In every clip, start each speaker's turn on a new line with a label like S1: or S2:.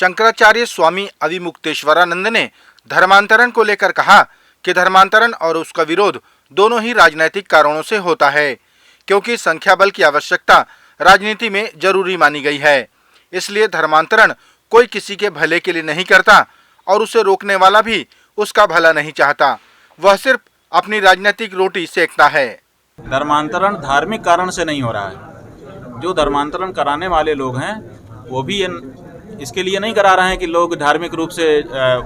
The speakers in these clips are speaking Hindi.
S1: शंकराचार्य स्वामी अविमुक्तेश्वरानंद ने धर्मांतरण को लेकर कहा कि धर्मांतरण और उसका विरोध दोनों ही राजनीतिक कारणों से होता है, क्योंकि संख्या बल की आवश्यकता राजनीति में जरूरी मानी गई है। इसलिए धर्मांतरण कोई किसी के भले के लिए नहीं करता और उसे रोकने वाला भी उसका भला नहीं चाहता, वह सिर्फ अपनी राजनीतिक रोटी सेकता है।
S2: धर्मांतरण धार्मिक कारण से नहीं हो रहा है। जो धर्मांतरण कराने वाले लोग हैं वो भी इसके लिए नहीं करा रहे हैं कि लोग धार्मिक रूप से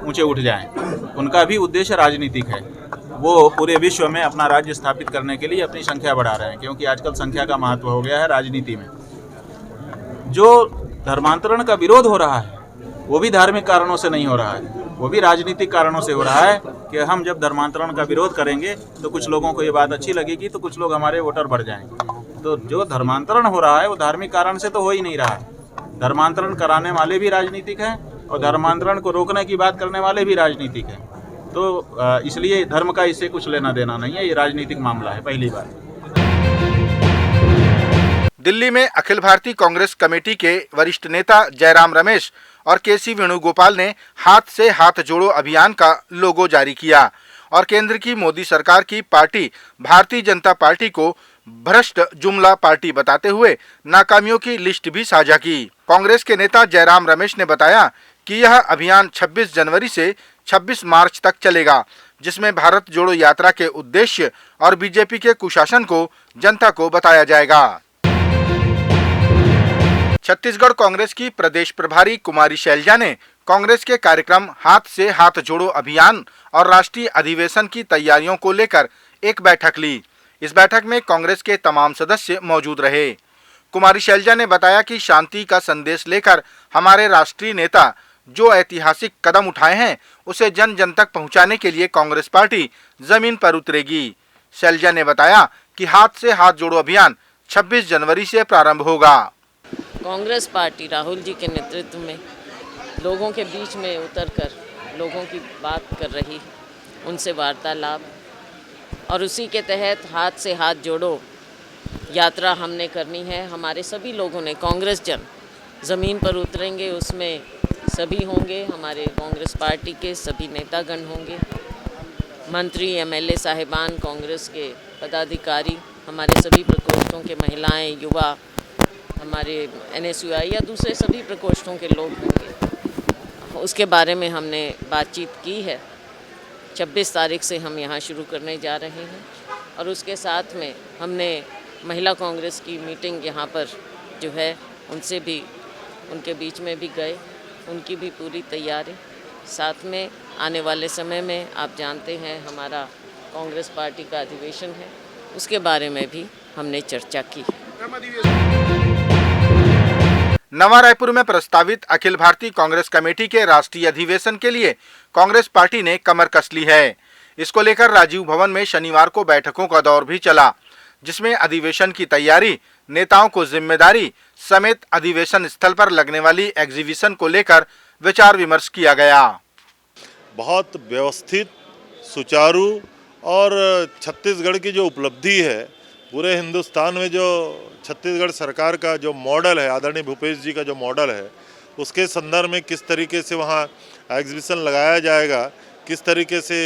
S2: ऊंचे उठ जाएं। उनका भी उद्देश्य राजनीतिक है। वो पूरे विश्व में अपना राज्य स्थापित करने के लिए अपनी संख्या बढ़ा रहे हैं, क्योंकि आजकल संख्या का महत्व हो गया है राजनीति में। जो धर्मांतरण का विरोध हो रहा है वो भी धार्मिक कारणों से नहीं हो रहा है, वो भी राजनीतिक कारणों से हो रहा है कि हम जब धर्मांतरण का विरोध करेंगे तो कुछ लोगों को ये बात अच्छी लगेगी, तो कुछ लोग हमारे वोटर बढ़ जाएंगे। तो जो धर्मांतरण हो रहा है वो धार्मिक कारण से तो हो ही नहीं रहा है। धर्मांतरण कराने वाले भी राजनीतिक हैं और धर्मांतरण को रोकने की बात करने वाले भी राजनीतिक हैं। तो इसलिए धर्म का इससे कुछ लेना देना नहीं है, ये राजनीतिक मामला है। पहली बात,
S1: दिल्ली में अखिल भारतीय कांग्रेस कमेटी के वरिष्ठ नेता जयराम रमेश और केसी वेणुगोपाल ने हाथ से हाथ जोड़ो अभियान का लोगो जारी किया और केंद्र की मोदी सरकार की पार्टी भारतीय जनता पार्टी को भ्रष्ट जुमला पार्टी बताते हुए नाकामियों की लिस्ट भी साझा की। कांग्रेस के नेता जयराम रमेश ने बताया कि यह अभियान 26 जनवरी से 26 मार्च तक चलेगा, जिसमें भारत जोड़ो यात्रा के उद्देश्य और बीजेपी के कुशासन को जनता को बताया जाएगा। छत्तीसगढ़ कांग्रेस की प्रदेश प्रभारी कुमारी शैलजा ने कांग्रेस के कार्यक्रम हाथ से हाथ जोड़ो अभियान और राष्ट्रीय अधिवेशन की तैयारियों को लेकर एक बैठक ली। इस बैठक में कांग्रेस के तमाम सदस्य मौजूद रहे। कुमारी शैलजा ने बताया कि शांति का संदेश लेकर हमारे राष्ट्रीय नेता जो ऐतिहासिक कदम उठाए हैं उसे जन जन तक पहुंचाने के लिए कांग्रेस पार्टी जमीन पर उतरेगी। शैलजा ने बताया कि हाथ से हाथ जोड़ो अभियान 26 जनवरी से प्रारंभ होगा।
S3: कांग्रेस पार्टी राहुल जी के नेतृत्व में लोगों के बीच में उतरकर लोगों की बात कर रही, उनसे वार्तालाप, और उसी के तहत हाथ से हाथ जोड़ो यात्रा हमने करनी है। हमारे सभी लोगों ने, कांग्रेस जन ज़मीन पर उतरेंगे, उसमें सभी होंगे, हमारे कांग्रेस पार्टी के सभी नेतागण होंगे, मंत्री, एमएलए साहिबान, कांग्रेस के पदाधिकारी, हमारे सभी प्रकोष्ठों के महिलाएं, युवा, हमारे एनएसयूआई या दूसरे सभी प्रकोष्ठों के लोग होंगे। उसके बारे में हमने बातचीत की है। 26 तारीख से हम यहाँ शुरू करने जा रहे हैं और उसके साथ में हमने महिला कांग्रेस की मीटिंग यहाँ पर जो है उनसे भी, उनके बीच में भी गए, उनकी भी पूरी तैयारी। साथ में आने वाले समय में आप जानते हैं हमारा कांग्रेस पार्टी का अधिवेशन है, उसके बारे में भी हमने चर्चा की।
S1: नवा रायपुर में प्रस्तावित अखिल भारतीय कांग्रेस कमेटी के राष्ट्रीय अधिवेशन के लिए कांग्रेस पार्टी ने कमर कस ली है। इसको लेकर राजीव भवन में शनिवार को बैठकों का दौर भी चला, जिसमें अधिवेशन की तैयारी, नेताओं को जिम्मेदारी समेत अधिवेशन स्थल पर लगने वाली एग्जीबिशन को लेकर विचार विमर्श किया गया।
S4: बहुत व्यवस्थित, सुचारू और छत्तीसगढ़ की जो उपलब्धि है, पूरे हिंदुस्तान में जो छत्तीसगढ़ सरकार का जो मॉडल है, आदरणीय भूपेश जी का जो मॉडल है, उसके संदर्भ में किस तरीके से वहाँ एग्जीबिशन लगाया जाएगा, किस तरीके से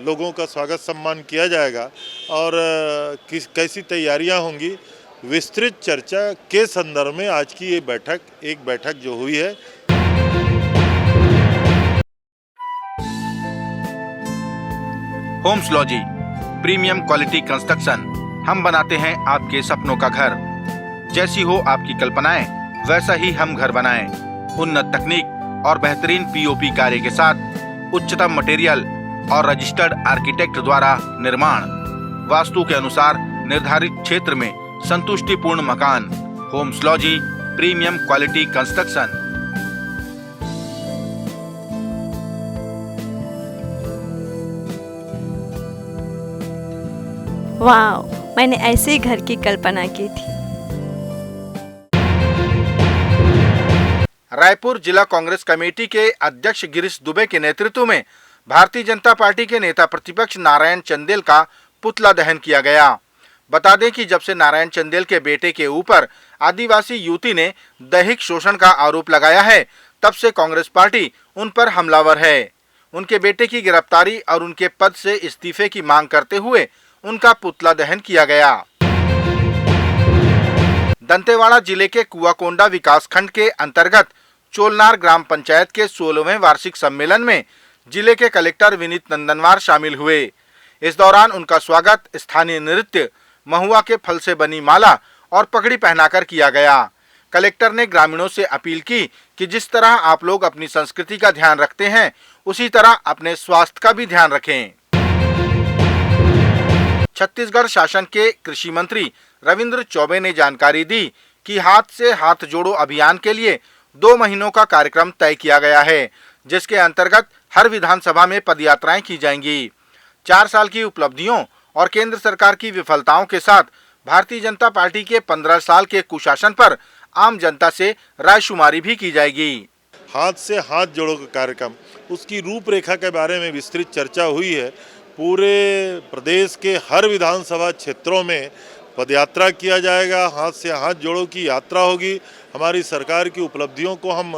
S4: लोगों का स्वागत सम्मान किया जाएगा और कैसी तैयारियां होंगी, विस्तृत चर्चा के संदर्भ में आज की ये बैठक जो हुई है।
S1: Homeslogy premium quality construction, हम बनाते हैं आपके सपनों का घर। जैसी हो आपकी कल्पनाएं, वैसा ही हम घर बनाएं। उन्नत तकनीक और बेहतरीन पीओपी कार्य के साथ उच्चतम मटेरियल और रजिस्टर्ड आर्किटेक्ट द्वारा निर्माण, वास्तु के अनुसार निर्धारित क्षेत्र में संतुष्टिपूर्ण मकान। Homeslogy premium quality construction.
S5: वाह, मैंने ऐसे ही घर की कल्पना की थी।
S1: रायपुर जिला कांग्रेस कमेटी के अध्यक्ष गिरीश दुबे के नेतृत्व में भारतीय जनता पार्टी के नेता प्रतिपक्ष नारायण चंदेल का पुतला दहन किया गया। बता दें कि जब से नारायण चंदेल के बेटे के ऊपर आदिवासी युवती ने दैहिक शोषण का आरोप लगाया है, तब से कांग्रेस पार्टी उन पर हमलावर है। उनके बेटे की गिरफ्तारी और उनके पद से इस्तीफे की मांग करते हुए उनका पुतला दहन किया गया। दंतेवाड़ा जिले के कुआकोंडा विकासखंड के अंतर्गत चोलनार ग्राम पंचायत के 16वें वार्षिक सम्मेलन में जिले के कलेक्टर विनीत नंदनवार शामिल हुए। इस दौरान उनका स्वागत स्थानीय नृत्य, महुआ के फल से बनी माला और पगड़ी पहनाकर किया गया। कलेक्टर ने ग्रामीणों से अपील की कि जिस तरह आप लोग अपनी संस्कृति का ध्यान रखते हैं, उसी तरह अपने स्वास्थ्य का भी ध्यान रखें। छत्तीसगढ़ शासन के कृषि मंत्री रविंद्र चौबे ने जानकारी दी कि हाथ से हाथ जोड़ो अभियान के लिए 2 महीनों का कार्यक्रम तय किया गया है, जिसके अंतर्गत हर विधानसभा में पदयात्राएं की जाएंगी। 4 साल की उपलब्धियों और केंद्र सरकार की विफलताओं के साथ भारतीय जनता पार्टी के 15 साल के कुशासन पर आम जनता से रायशुमारी भी की जाएगी।
S4: हाथ से हाथ जोड़ो का कार्यक्रम, उसकी रूपरेखा के बारे में विस्तृत चर्चा हुई है। पूरे प्रदेश के हर विधानसभा क्षेत्रों में पदयात्रा किया जाएगा, हाथ से हाथ जोड़ो की यात्रा होगी। हमारी सरकार की उपलब्धियों को हम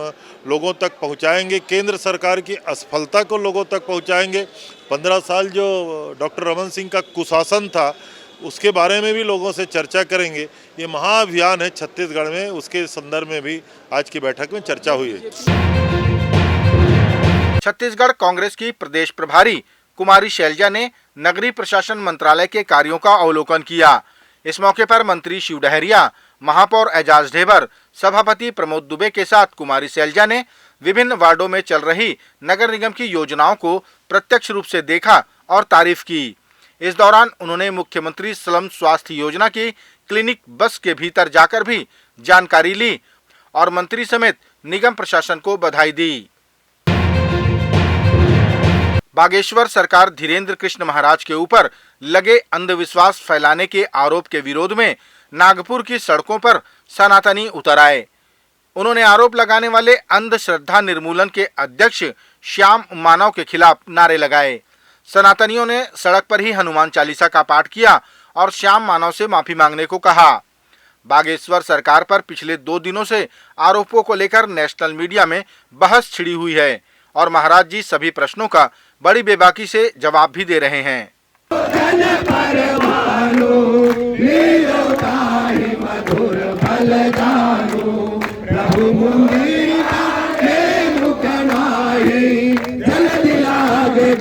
S4: लोगों तक पहुंचाएंगे, केंद्र सरकार की असफलता को लोगों तक पहुंचाएंगे। 15 साल जो डॉक्टर रमन सिंह का कुशासन था, उसके बारे में भी लोगों से चर्चा करेंगे। ये महाअभियान है छत्तीसगढ़ में, उसके संदर्भ में भी आज की बैठक में चर्चा हुई है।
S1: छत्तीसगढ़ कांग्रेस की प्रदेश प्रभारी कुमारी शैलजा ने नगरीय प्रशासन मंत्रालय के कार्यों का अवलोकन किया। इस मौके पर मंत्री शिव डहरिया, महापौर एजाज ढेबर, सभापति प्रमोद दुबे के साथ कुमारी शैलजा ने विभिन्न वार्डों में चल रही नगर निगम की योजनाओं को प्रत्यक्ष रूप से देखा और तारीफ की। इस दौरान उन्होंने मुख्यमंत्री स्लम स्वास्थ्य योजना की क्लिनिक बस के भीतर जाकर भी जानकारी ली और मंत्री समेत निगम प्रशासन को बधाई दी। बागेश्वर सरकार धीरेन्द्र कृष्ण महाराज के ऊपर लगे अंधविश्वास फैलाने के आरोप के विरोध में नागपुर की सड़कों पर सनातनी उतर आए। उन्होंने आरोप लगाने वाले अंधश्रद्धा निर्मूलन के अध्यक्ष श्याम मानव के खिलाफ नारे लगाए। सनातनियों ने सड़क पर ही हनुमान चालीसा का पाठ किया और श्याम मानव से माफी मांगने को कहा। बागेश्वर सरकार पर पिछले 2 दिनों से आरोपों को लेकर नेशनल मीडिया में बहस छिड़ी हुई है और महाराज जी सभी प्रश्नों का बड़ी बेबाकी से जवाब भी दे रहे हैं।
S6: जल दिला गए